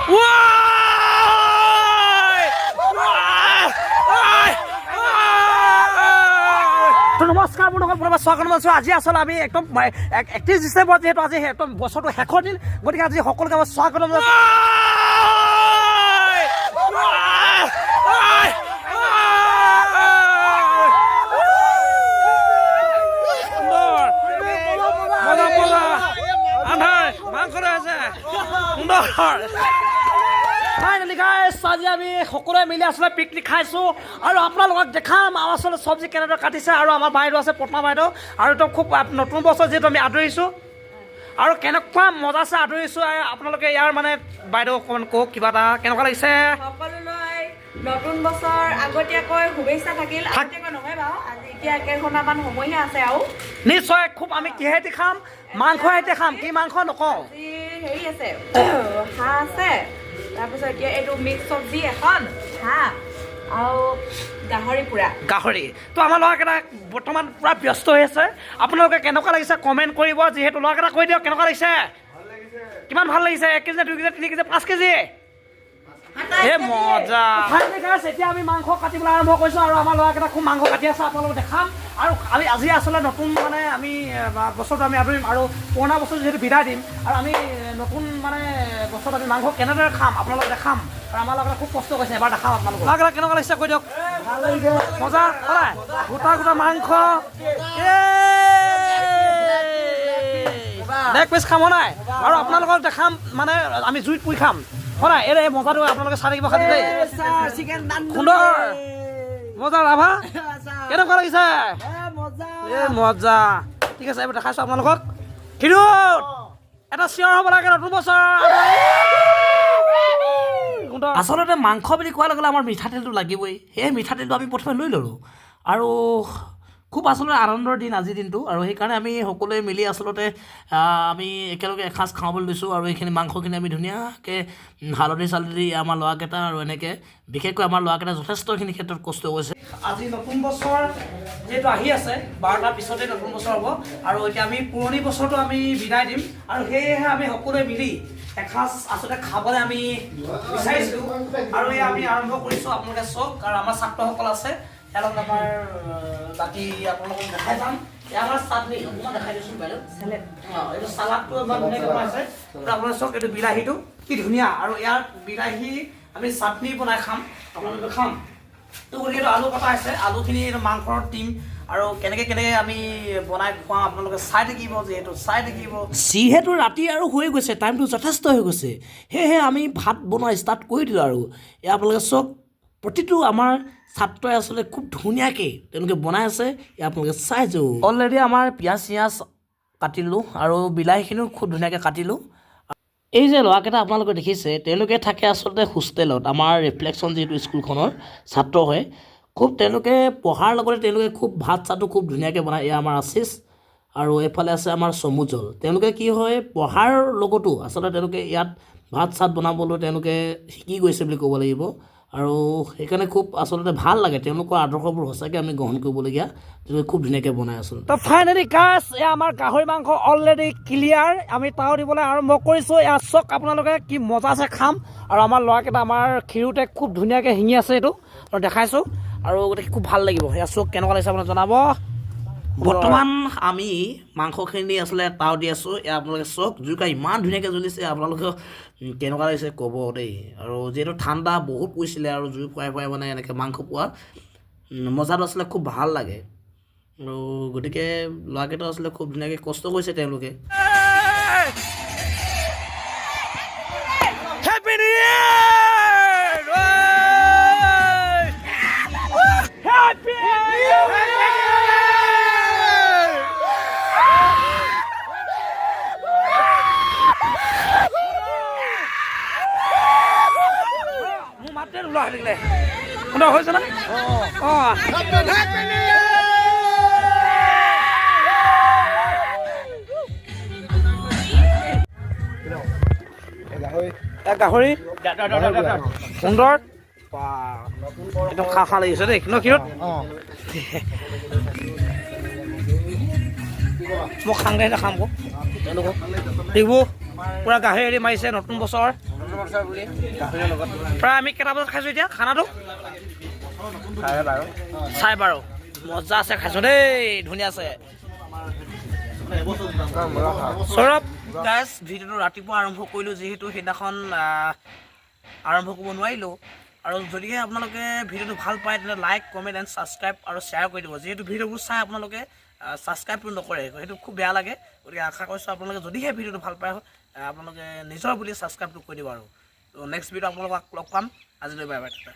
নমস্কাৰ বন্ধুসকল, পুনৰ স্বাগতম জনাইছোঁ। আজি আচলতে আমি একদম 31 ডিচেম্বৰ, যিহেতু আজি একদম বছৰটো শেষৰ দিন, গতিকে আজি সকলোকে মই স্বাগতম জনাইছোঁ। ফাইনেলি গাইছ, আজি আমি সকলোৱে মিলি আচলতে পিকনিক খাইছোঁ আৰু আপোনালোকক দেখাম আচলতে চব্জি কেনেদৰে কাটিছে। আৰু আমাৰ বাইদেউ আছে, পদ্মা বাইদেউ, আৰু একদম খুব নতুন বছৰ যিহেতু আমি আদৰিছোঁ আৰু কেনেকুৱা মজা আছে আদৰিছোঁ। আপোনালোকে ইয়াৰ মানে বাইদেউ অকণমান কওক, কিবা এটা কেনেকুৱা লাগিছে? সকলোলৈ নতুন বছৰ আগতীয়াকৈ শুভেচ্ছা থাকিল। আগতীয়াকৈ নহয় বাৰু, আজি এতিয়া কেইঘণ্টামান সময়হে আছে আৰু নিশ্চয় খুব আমি কিহেদি খাম? মাংসহেদি খাম। কি মাংস নকওঁ, আজি হেৰি আছে, হাঁহ আছে, তাৰপিছত এতিয়া এইটো মিক্স চব্জি এখন, হাঁহ আৰু গাহৰি পোৰা। গাহৰি। তো আমাৰ ল'ৰাকেইটা বৰ্তমান পূৰা ব্যস্ত হৈ আছে। আপোনালোকে কেনেকুৱা লাগিছে কমেণ্ট কৰিব। যিহেতু ল'ৰাকেইটা কৈ দিয়ক কেনেকুৱা লাগিছে, কিমান ভাল লাগিছে? 1 কেজি, 2 কেজি, 3 কেজি, 5 কেজি? এই মজা। এতিয়া আমি মাংস কাটিবলৈ আৰম্ভ কৰিছোঁ আৰু আমাৰ ল'ৰাকেইটা খুব মাংস কাটি আছে, আপোনালোকক দেখাম। আৰু আমি আজি আচলতে নতুন মানে আমি বছৰটো আমি আদৰিম আৰু পুৰণা বছৰ যিহেতু বিদায় দিম, আৰু আমি নতুন মানে বছৰত আমি মাংস কেনেদৰে খাম আপোনালোকক দেখাম। আৰু আমাৰ ল'ৰাকেইটা খুব কষ্ট কৰিছে, এবাৰ দেখাম আপোনালোকক। ল'ৰাকেইটা কেনেকুৱা লাগিছে কৈ দিয়ক। মজা হয়, গোটা গোটা মাংস। লেগ পিচ খাম নাই, আৰু আপোনালোকক দেখাম মানে আমি জুইত পুৰি খাম হয়। এই মজাটো আপোনালোকে চাই থাকিব খালি দেই। সুন্দৰ মজা ৰাভা, কেনেকুৱা লাগিছে? এই মজা। ঠিক আছে, এইবাৰ দেখাইছোঁ আপোনালোকক। হিৰোত এটা চিঞৰ হ'ব লাগে, নতুন বছৰ। আচলতে মাংস বুলি কোৱাৰ লগে লগে আমাৰ মিঠাতেলটো লাগিবই। সেই মিঠাতেলটো আমি প্ৰথমে লৈ ল'লোঁ আৰু খুব আচলতে আনন্দৰ দিন আজিৰ দিনটো, আৰু সেইকাৰণে আমি সকলোৱে মিলি আচলতে আমি একেলগে এসাঁজ খাওঁ বুলি লৈছোঁ। আৰু এইখিনি মাংসখিনি আমি ধুনীয়াকৈ হালধি চালধি দি আমাৰ ল'ৰাকেইটা আৰু এনেকৈ বিশেষকৈ আমাৰ ল'ৰাকেইটা যথেষ্টখিনি ক্ষেত্ৰত কষ্ট কৰিছে। আজি নতুন বছৰ যিহেতু আহি আছে, 12টাৰ পিছতে নতুন বছৰ হ'ব, আৰু এতিয়া আমি পুৰণি বছৰটো আমি বিদায় দিম। আৰু সেয়েহে আমি সকলোৱে মিলি এসাঁজ আচলতে খাবলৈ আমি বিচাৰিছোঁ, আৰু এই আমি আৰম্ভ কৰিছোঁ। আপোনালোকে চাওক, আৰু আমাৰ ছাত্ৰসকল আছে লগত আমাৰ বাকী আপোনালোকক দেখাই যাম। আমাৰ চাটনি অকণমান দেখাই দিছোঁ বাইদেউ। এইটো চালাডটো ইমান ধুনীয়াকৈ বনাইছে। আপোনালোকে চাওক, এইটো বিলাহীটো কি ধুনীয়া, আৰু ইয়াৰ বিলাহী আমি চাটনি বনাই খাম, আপোনালোকে খাম। তো গতিকে আলু কটা আছে, আলুখিনি মাংসৰ টিম, আৰু কেনেকৈ আমি বনাই খুৱাম আপোনালোকে চাই থাকিব। যিহেতু ৰাতি আৰু হৈ গৈছে, টাইমটো যথেষ্ট হৈ গৈছে, সেয়েহে আমি ভাত বনোৱা ষ্টাৰ্ট কৰি দিলোঁ। আৰু এয়া আপোনালোকে চাওক, প্ৰতিটো আমাৰ ছাত্ৰই আচলতে খুব ধুনীয়াকৈ তেওঁলোকে বনাই আছে, আপোনালোকে চাই যাওঁ। অলৰেডি আমাৰ পিঁয়াজ চিয়াজ কাটিলোঁ আৰু বিলাহীখিনিও খুব ধুনীয়াকৈ কাটিলোঁ। এই যে ল'ৰাকেইটা আপোনালোকে দেখিছে, তেওঁলোকে থাকে আচলতে হোষ্টেলত, আমাৰ ৰিফ্লেকশ্যন যিহেতু স্কুলখনৰ ছাত্ৰ হয়। খুব তেওঁলোকে পঢ়াৰ লগতে তেওঁলোকে খুব ভাত চাতো খুব ধুনীয়াকৈ বনায়। এয়া আমাৰ আশিষ, আৰু এইফালে আছে আমাৰ চমুজল। তেওঁলোকে কি হয়, পঢ়াৰ লগতো আচলতে তেওঁলোকে ইয়াত ভাত চাত বনাবলৈ তেওঁলোকে শিকি গৈছে বুলি ক'ব লাগিব। আৰু সেইকাৰণে খুব আচলতে ভাল লাগে, তেওঁলোকৰ আদৰ্শবোৰ সঁচাকৈ আমি গ্ৰহণ কৰিবলগীয়া। তেওঁলোকে খুব ধুনীয়াকৈ বনাই আচলতে। তো ফাইনেলি গাইছ, এয়া আমাৰ গাহৰি মাংস অলৰেডি ক্লিয়াৰ, আমি তাও দিবলৈ আৰম্ভ কৰিছোঁ। এয়া চাওক আপোনালোকে কি মজা আছে খাম। আৰু আমাৰ ল'ৰাকেইটা আমাৰ ক্ষীৰোতে খুব ধুনীয়াকৈ শিঙি আছে, এইটো আৰু দেখাইছোঁ, আৰু গতিকে খুব ভাল লাগিব। এয়া চাওক কেনেকুৱা লাগিছে আপোনাক জনাব। বৰ্তমান আমি মাংসখিনি আচলতে তাও দি আছোঁ। এয়া আপোনালোকে চাওক, জুইকা ইমান ধুনীয়াকৈ জ্বলিছে, আপোনালোকে কেনেকুৱা লাগিছে ক'ব দেই। আৰু যিহেতু ঠাণ্ডা বহুত পৰিছিলে, আৰু জুই ফুৱাই ফুৱাই মানে এনেকৈ মাংস পোৱা মজাটো আচলতে খুব ভাল লাগে। আৰু গতিকে ল'ৰাকেইটা আচলতে খুব ধুনীয়াকৈ কষ্ট কৰিছে তেওঁলোকে। হৈছে না? গাহৰি সুন্দৰ, একদম খা খা লাগিছে দেই ন ক্ষীৰত। মই খাংগে খাম আকৌ, এইবোৰ পূৰা গাহৰি মাৰিছে নতুন বছৰ। প্ৰায় আমি কেইটা বজাত খাইছোঁ এতিয়া খানাটো 12:30 মজা আছে খাইছোঁ দেই ধুনীয়া আছে সৌৰভ গাইজ ভিডিঅ'টো ৰাতিপুৱা আৰম্ভ কৰিলোঁ যিহেতু সেইদিনাখন আৰম্ভ কৰিব নোৱাৰিলোঁ আৰু যদিহে আপোনালোকে ভিডিঅ'টো ভাল পায় তেন্তে লাইক কমেণ্ট এণ্ড ছাবস্ক্ৰাইব আৰু শ্বেয়াৰ কৰি দিব যিহেতু ভিডিঅ'বোৰ চাই আপোনালোকে ছাবস্ক্ৰাইবটো নকৰে সেইটো খুব বেয়া লাগে গতিকে আশা কৰিছোঁ আপোনালোকে যদিহে ভিডিঅ'টো ভাল পায় আপোনালোকে নিজৰ বুলি ছাবস্ক্ৰাইবটো কৰি দিব আৰু নেক্সট ভিডিঅ' আপোনালোকক লগ পাম আজিলৈ বাই বাই